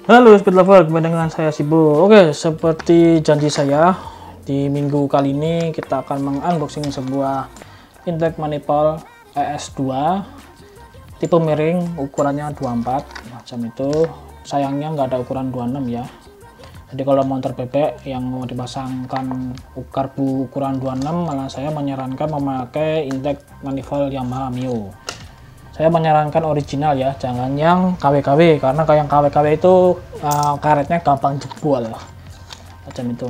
Halo Speed Lover, kembali dengan saya Sibo. Oke, seperti janji saya, di minggu kali ini kita akan mengunboxing sebuah intake manifold ES2 tipe miring, ukurannya 24 macam itu. Sayangnya nggak ada ukuran 26 ya. Jadi kalau motor bebek yang mau dipasangkan karbu ukuran 26, malah saya menyarankan memakai intake manifold Yamaha Mio. Saya menyarankan original ya, jangan yang KW-KW, karena kayak yang KW-KW itu karetnya gampang jebol macam itu.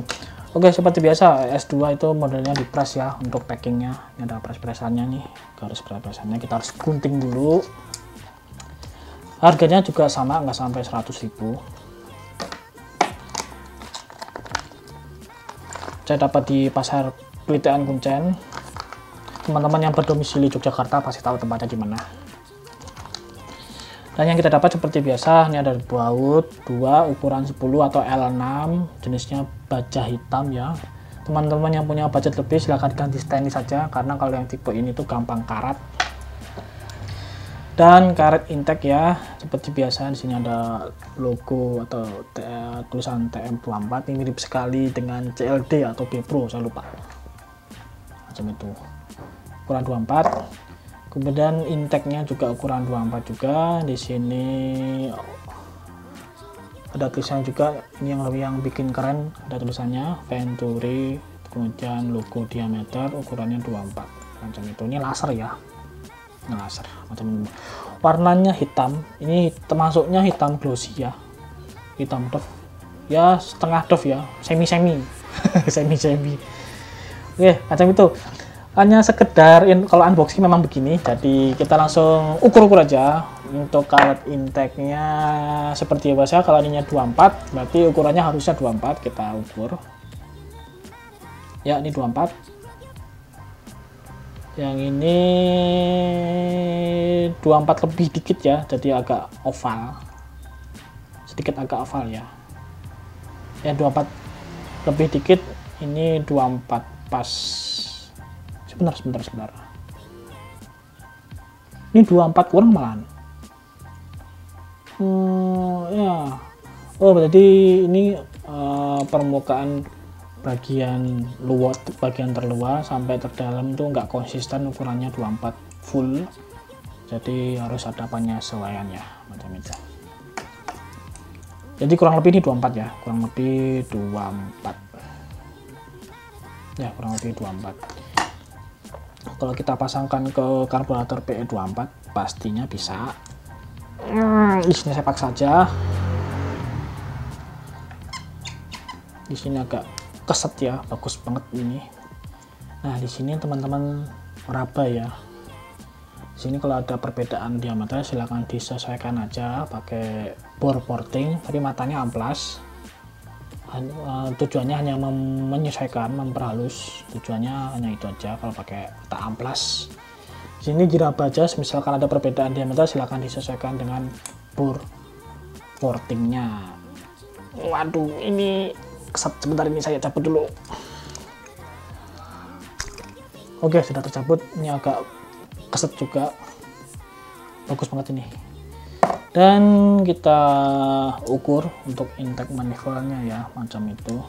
Oke, seperti biasa S2 itu modelnya di press ya. Untuk packingnya ini ada press-pressannya nih, garis press-pressannya kita harus gunting dulu. Harganya juga sama, nggak sampai 100.000. Saya dapat di pasar Pelitian Kuncen. Teman-teman yang berdomisili Yogyakarta pasti tahu tempatnya di mana. Dan yang kita dapat seperti biasa, ini ada baut 2 ukuran 10 atau L6, jenisnya baja hitam ya. Teman-teman yang punya budget lebih silahkan ganti stainless saja, karena kalau yang tipe ini tuh gampang karat. Dan karet intake ya, seperti biasa di sini ada logo atau tulisan TM24, ini mirip sekali dengan CLD atau B Pro, saya lupa. Macam itu. Ukuran 24. Kemudian intake-nya juga ukuran 24 juga. Di sini ada tulisan juga, ini yang bikin keren, ada tulisannya Venturi, kemudian logo diameter ukurannya 24 macam itu. Ini laser ya, ini laser macam ini. Warnanya hitam, ini termasuknya hitam glossy ya, hitam doff ya, setengah doff ya, semi semi oke macam itu. Hanya sekedar kalau unboxing memang begini, jadi kita langsung ukur-ukur aja. Untuk karet intake-nya seperti biasa, kalau ininya 24 berarti ukurannya harusnya 24, kita ukur ya. Ini 24, yang ini 24 lebih dikit ya, jadi agak oval, sedikit agak oval ya. 24 lebih dikit, ini 24 pas. Sebentar. Ini 24 kurang malahan. Ya. Oh, berarti ini permukaan bagian luar, bagian terluar sampai terdalam itu nggak konsisten, ukurannya 24 full. Jadi harus ada penyesuaian ya, macam itu. Jadi kurang lebih ini 24 ya, kurang lebih 24. Ya, kurang lebih 24. Kalau kita pasangkan ke karburator PE24 pastinya bisa. Di sini saya paksa saja. Di sini agak keset ya, bagus banget ini. Nah, di sini teman-teman meraba ya. Di sini kalau ada perbedaan diameter silahkan disesuaikan aja pakai bore porting, tapi matanya amplas. Tujuannya hanya menyesuaikan, memperhalus, tujuannya hanya itu aja. Kalau pakai tak amplas, sini diraba aja. Misalkan ada perbedaan diameter silahkan disesuaikan dengan bore portingnya. Waduh, ini keset, sebentar ini saya cabut dulu. Oke, sudah tercabut. Ini agak keset juga, bagus banget ini. Dan kita ukur untuk intake manifoldnya ya, macam itu.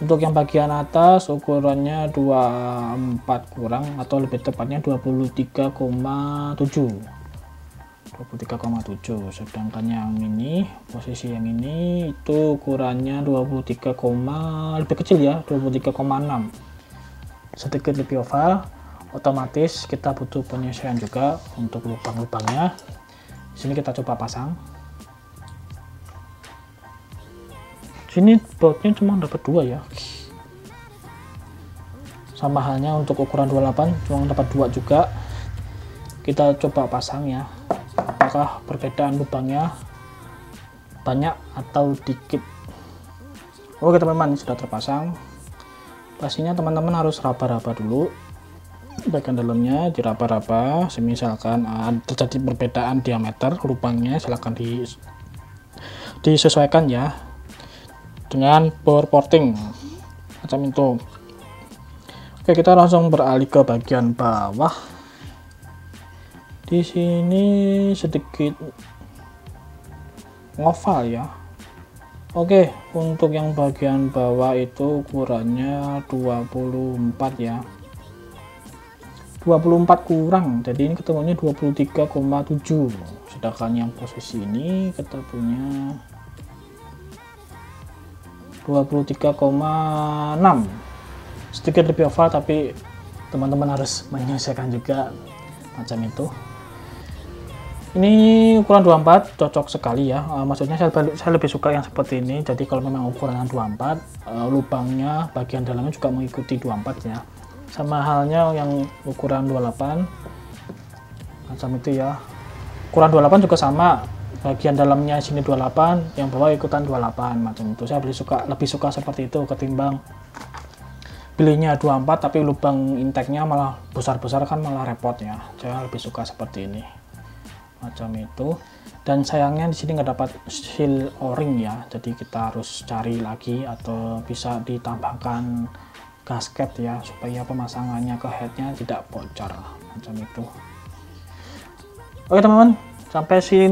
Untuk yang bagian atas ukurannya 24 kurang, atau lebih tepatnya 23,7. Sedangkan yang ini, posisi yang ini itu ukurannya 23, lebih kecil ya, 23,6, sedikit lebih oval. Otomatis kita butuh penyesuaian juga untuk lubang-lubangnya. Sini kita coba pasang. Sini bautnya cuma dapat 2 ya, sama halnya untuk ukuran 28 cuma dapat 2 juga. Kita coba pasang ya, apakah perbedaan lubangnya banyak atau dikit. Oke teman-teman, sudah terpasang. Pastinya teman-teman harus raba-raba dulu bagian dalamnya, diraba-raba. Misalkan terjadi perbedaan diameter lubangnya, silahkan disesuaikan ya dengan bore porting macam itu. Oke, kita langsung beralih ke bagian bawah. Di sini sedikit ngoval ya. Oke, untuk yang bagian bawah itu ukurannya 24 ya. 24 kurang, jadi ini ketemunya 23,7. Sedangkan yang posisi ini kita punya 23,6. Sedikit lebih oval, tapi teman-teman harus menyesuaikan juga macam itu. Ini ukuran 24 cocok sekali ya, maksudnya saya lebih suka yang seperti ini. Jadi kalau memang ukuran 24, lubangnya bagian dalamnya juga mengikuti 24 ya, sama halnya yang ukuran 28 macam itu ya. Ukuran 28 juga sama, bagian dalamnya sini 28, yang bawah ikutan 28 macam itu. Saya lebih suka seperti itu ketimbang belinya 24 tapi lubang intake-nya malah besar-besar, kan malah repot ya. Saya lebih suka seperti ini macam itu. Dan sayangnya di sini nggak dapat seal o-ring ya, jadi kita harus cari lagi atau bisa ditambahkan gasket ya, supaya pemasangannya ke headnya tidak bocor macam itu. Oke teman-teman,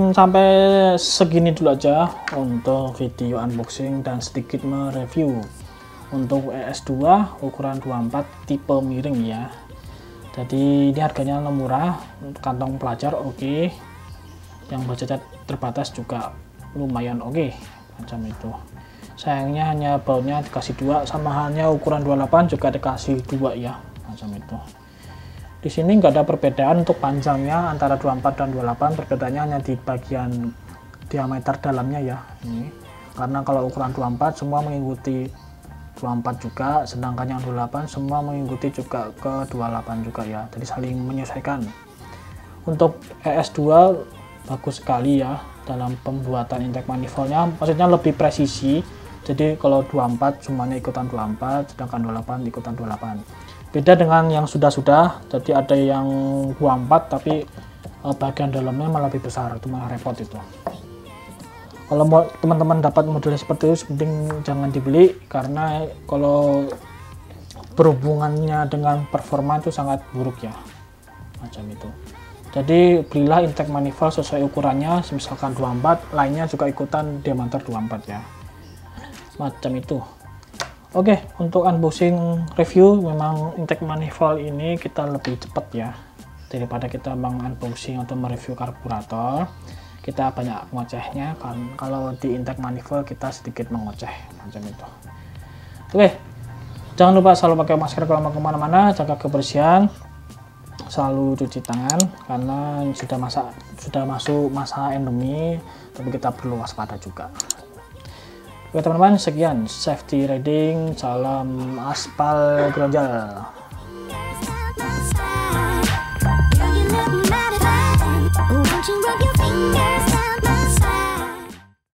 sampai segini dulu aja untuk video unboxing dan sedikit mereview untuk ES2 ukuran 24 tipe miring ya. Jadi ini harganya murah, kantong pelajar oke. Yang budget terbatas juga lumayan oke macam itu. Sayangnya hanya bautnya dikasih 2, sama halnya ukuran 28 juga dikasih 2 ya macam itu. Di sini nggak ada perbedaan untuk panjangnya antara 24 dan 28, perbedaannya hanya di bagian diameter dalamnya ya ini. Karena kalau ukuran 24 semua mengikuti 24 juga, sedangkan yang 28 semua mengikuti juga ke 28 juga ya, jadi saling menyesuaikan. Untuk ES2 bagus sekali ya dalam pembuatan intake manifoldnya, maksudnya lebih presisi. Jadi kalau 24 semuanya ikutan 24, sedangkan 28 ikutan 28. Beda dengan yang sudah, jadi ada yang 24 tapi bagian dalamnya malah lebih besar, itu malah repot itu. Kalau mau teman-teman dapat model seperti itu, penting jangan dibeli, karena kalau berhubungannya dengan performa itu sangat buruk ya macam itu. Jadi belilah intake manifold sesuai ukurannya, misalkan 24, lainnya juga ikutan diameter 24 ya macam itu. Oke, untuk unboxing review memang intake manifold ini kita lebih cepat ya daripada kita unboxing atau mereview karburator. Kita banyak ngocehnya, kan kalau di intake manifold kita sedikit mengoceh macam itu. Oke, jangan lupa selalu pakai masker kalau mau kemana-mana, jaga kebersihan, selalu cuci tangan karena sudah masuk masa endemi, tapi kita perlu waspada juga. Oke teman-teman, sekian safety riding, salam aspal gronjal.